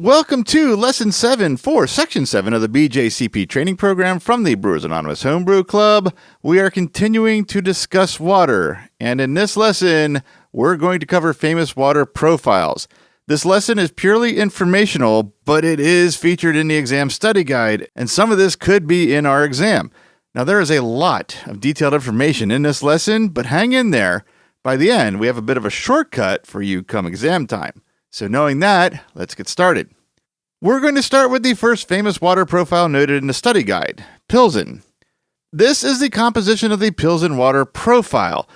Welcome to Lesson 7 for Section 7 of the BJCP training program from the Brewers Anonymous Homebrew Club. We are continuing to discuss water, and in this lesson, we're going to cover famous water profiles. This lesson is purely informational, but it is featured in the exam study guide, and some of this could be in our exam. Now, there is a lot of detailed information in this lesson, but hang in there. By the end, we have a bit of a shortcut for you come exam time. So knowing that, let's get started. We're going to start with the first famous water profile noted in the study guide, Pilsen. This is the composition of the Pilsen water profile.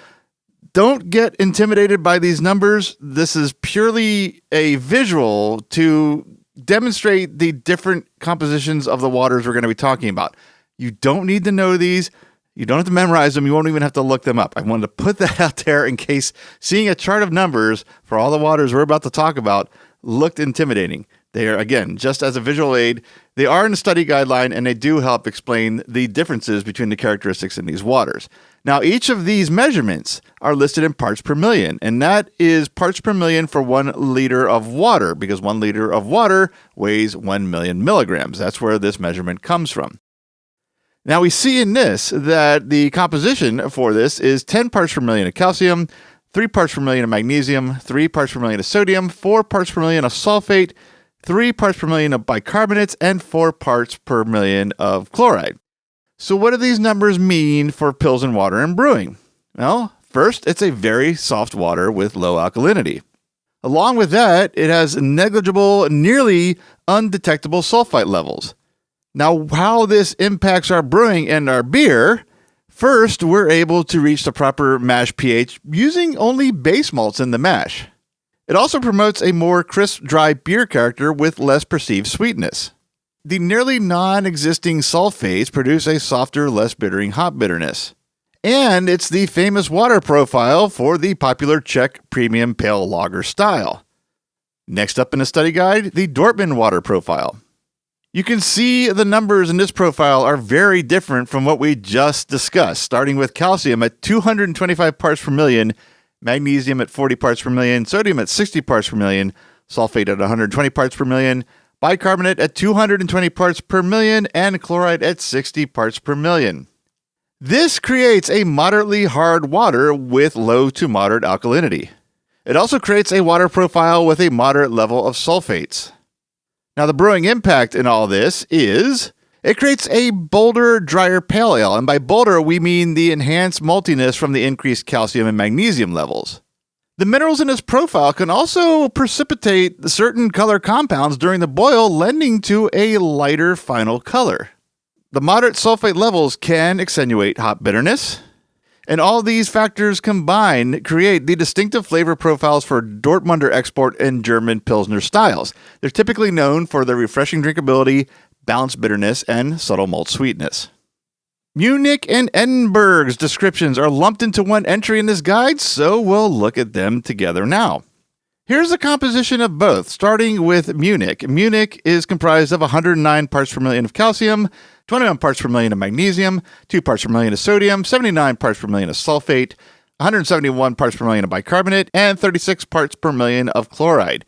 Don't get intimidated by these numbers. This is purely a visual to demonstrate the different compositions of the waters we're going to be talking about. You don't need to know these. You don't have to memorize them. You won't even have to look them up. I wanted to put that out there in case seeing a chart of numbers for all the waters we're about to talk about looked intimidating. They are, again, just as a visual aid. They are in the study guideline, and they do help explain the differences between the characteristics in these waters. Now, each of these measurements are listed in parts per million, and that is parts per million for 1 liter of water, because 1 liter of water weighs 1 million milligrams. That's where this measurement comes from. Now, we see in this that the composition for this is 10 parts per million of calcium, 3 parts per million of magnesium, 3 parts per million of sodium, 4 parts per million of sulfate, 3 parts per million of bicarbonates, and 4 parts per million of chloride. So what do these numbers mean for Pilsen water and brewing? Well, first, it's a very soft water with low alkalinity. Along with that, it has negligible, nearly undetectable sulfite levels. Now, how this impacts our brewing and our beer, first, we're able to reach the proper mash pH using only base malts in the mash. It also promotes a more crisp, dry beer character with less perceived sweetness. The nearly non-existing sulfates produce a softer, less bittering hop bitterness. And it's the famous water profile for the popular Czech premium pale lager style. Next up in the study guide, the Dortmund water profile. You can see the numbers in this profile are very different from what we just discussed, starting with calcium at 225 parts per million, magnesium at 40 parts per million, sodium at 60 parts per million, sulfate at 120 parts per million, bicarbonate at 220 parts per million, and chloride at 60 parts per million. This creates a moderately hard water with low to moderate alkalinity. It also creates a water profile with a moderate level of sulfates. Now, the brewing impact in all this is it creates a bolder, drier pale ale. And by bolder, we mean the enhanced maltiness from the increased calcium and magnesium levels. The minerals in this profile can also precipitate certain color compounds during the boil, lending to a lighter final color. The moderate sulfate levels can accentuate hop bitterness. And all these factors combined create the distinctive flavor profiles for Dortmunder export and German Pilsner styles. They're typically known for their refreshing drinkability, balanced bitterness, and subtle malt sweetness. Munich and Edinburgh's descriptions are lumped into one entry in this guide, so we'll look at them together now. Here's the composition of both, starting with Munich. Munich is comprised of 109 parts per million of calcium, 21 parts per million of magnesium, 2 parts per million of sodium, 79 parts per million of sulfate, 171 parts per million of bicarbonate, and 36 parts per million of chloride.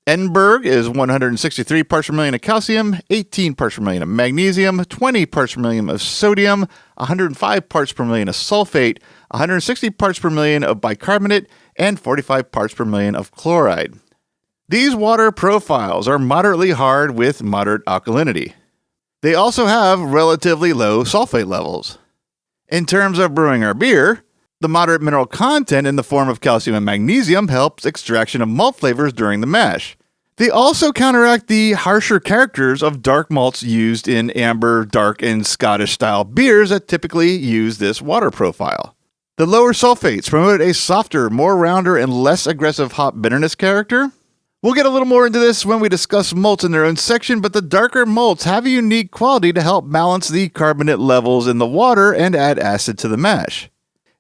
Edinburgh is 163 parts per million of calcium, 18 parts per million of magnesium, 20 parts per million of sodium, 105 parts per million of sulfate, 160 parts per million of bicarbonate, and 45 parts per million of chloride. These water profiles are moderately hard with moderate alkalinity. They also have relatively low sulfate levels. In terms of brewing our beer, the moderate mineral content in the form of calcium and magnesium helps extraction of malt flavors during the mash. They also counteract the harsher characters of dark malts used in amber, dark, and Scottish-style beers that typically use this water profile. The lower sulfates promote a softer, more rounder, and less aggressive hop bitterness character. We'll get a little more into this when we discuss malts in their own section, but the darker malts have a unique quality to help balance the carbonate levels in the water and add acid to the mash.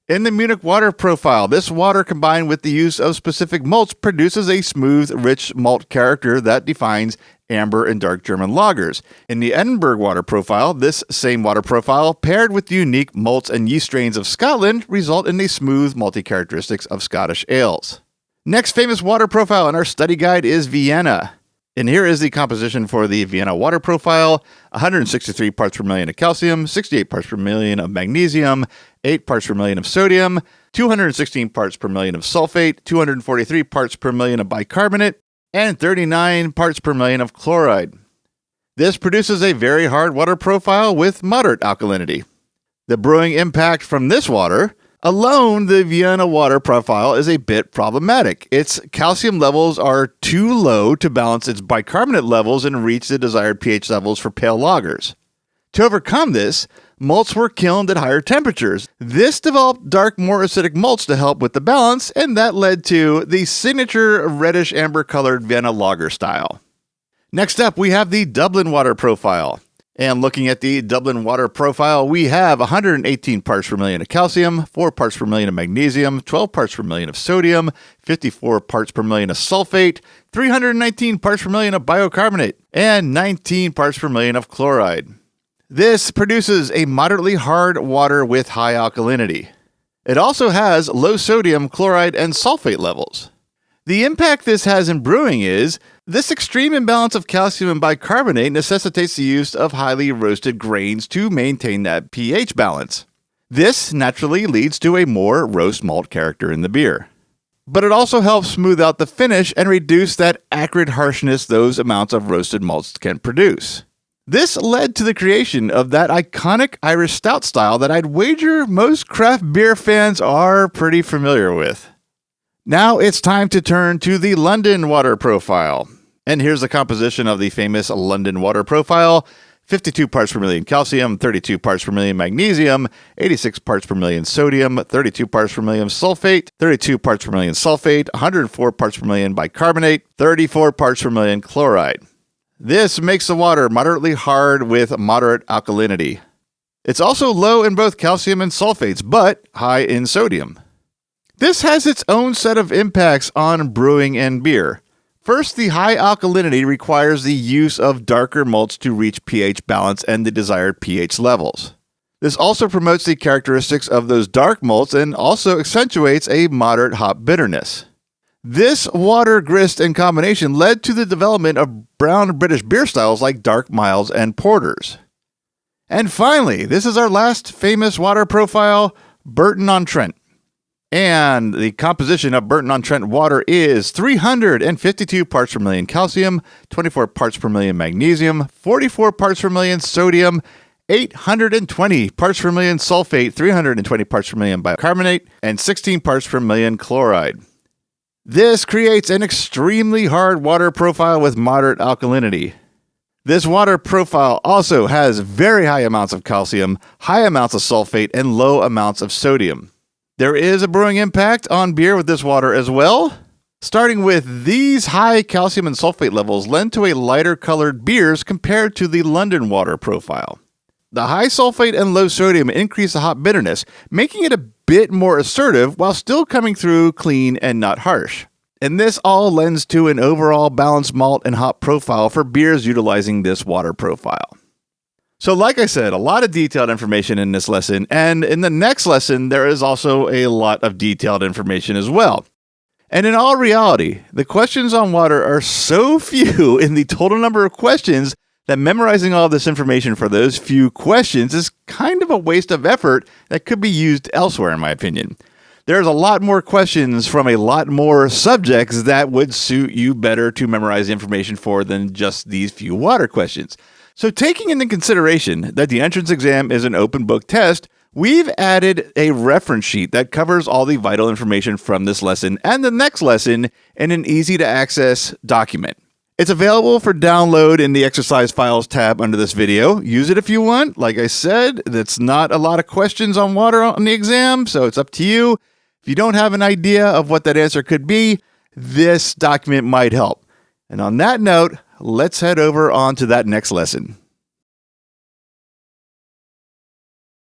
In the Munich water profile, this water combined with the use of specific malts produces a smooth, rich malt character that defines amber and dark German lagers. In the Edinburgh water profile, this same water profile paired with the unique malts and yeast strains of Scotland result in the smooth, malty characteristics of Scottish ales. Next famous water profile in our study guide is Vienna. And here is the composition for the Vienna water profile: 163 parts per million of calcium, 68 parts per million of magnesium, 8 parts per million of sodium, 216 parts per million of sulfate, 243 parts per million of bicarbonate, and 39 parts per million of chloride. This produces a very hard water profile with moderate alkalinity. The brewing impact from this water alone, the Vienna water profile is a bit problematic. Its calcium levels are too low to balance its bicarbonate levels and reach the desired pH levels for pale lagers. To overcome this, malts were kilned at higher temperatures. This developed dark, more acidic malts to help with the balance, and that led to the signature reddish amber colored Vienna lager style. Next up, we have the Dublin water profile. And looking at the Dublin water profile, we have 118 parts per million of calcium, 4 parts per million of magnesium, 12 parts per million of sodium, 54 parts per million of sulfate, 319 parts per million of bicarbonate, and 19 parts per million of chloride. This produces a moderately hard water with high alkalinity. It also has low sodium, chloride, and sulfate levels. The impact this has in brewing is this extreme imbalance of calcium and bicarbonate necessitates the use of highly roasted grains to maintain that pH balance. This naturally leads to a more roast malt character in the beer. But it also helps smooth out the finish and reduce that acrid harshness those amounts of roasted malts can produce. This led to the creation of that iconic Irish stout style that I'd wager most craft beer fans are pretty familiar with. Now it's time to turn to the London water profile. And here's the composition of the famous London water profile: 52 parts per million calcium, 32 parts per million magnesium, 86 parts per million sodium, 32 parts per million sulfate, 32 parts per million sulfate, 104 parts per million bicarbonate, 34 parts per million chloride. This makes the water moderately hard with moderate alkalinity. It's also low in both calcium and sulfates, but high in sodium. This has its own set of impacts on brewing and beer. First, the high alkalinity requires the use of darker malts to reach pH balance and the desired pH levels. This also promotes the characteristics of those dark malts and also accentuates a moderate hop bitterness. This water grist and combination led to the development of brown British beer styles like dark miles and porters. And finally, this is our last famous water profile: Burton-on-Trent. And the composition of Burton-on-Trent water is 352 parts per million calcium, 24 parts per million magnesium, 44 parts per million sodium, 820 parts per million sulfate, 320 parts per million bicarbonate, and 16 parts per million chloride. This creates an extremely hard water profile with moderate alkalinity. This water profile also has very high amounts of calcium, high amounts of sulfate, and low amounts of sodium. There is a brewing impact on beer with this water as well. Starting with these high calcium and sulfate levels lend to a lighter colored beers compared to the London water profile. The high sulfate and low sodium increase the hop bitterness, making it a bit more assertive while still coming through clean and not harsh. And this all lends to an overall balanced malt and hop profile for beers utilizing this water profile. So like I said, a lot of detailed information in this lesson, and in the next lesson, there is also a lot of detailed information as well. And in all reality, the questions on water are so few in the total number of questions that memorizing all this information for those few questions is kind of a waste of effort that could be used elsewhere, in my opinion. There's a lot more questions from a lot more subjects that would suit you better to memorize information for than just these few water questions. So taking into consideration that the entrance exam is an open book test, we've added a reference sheet that covers all the vital information from this lesson and the next lesson in an easy to access document. It's available for download in the exercise files tab under this video. Use it if you want. Like I said, that's not a lot of questions on water on the exam, so it's up to you. If you don't have an idea of what that answer could be, this document might help. And on that note, let's head over on to that next lesson.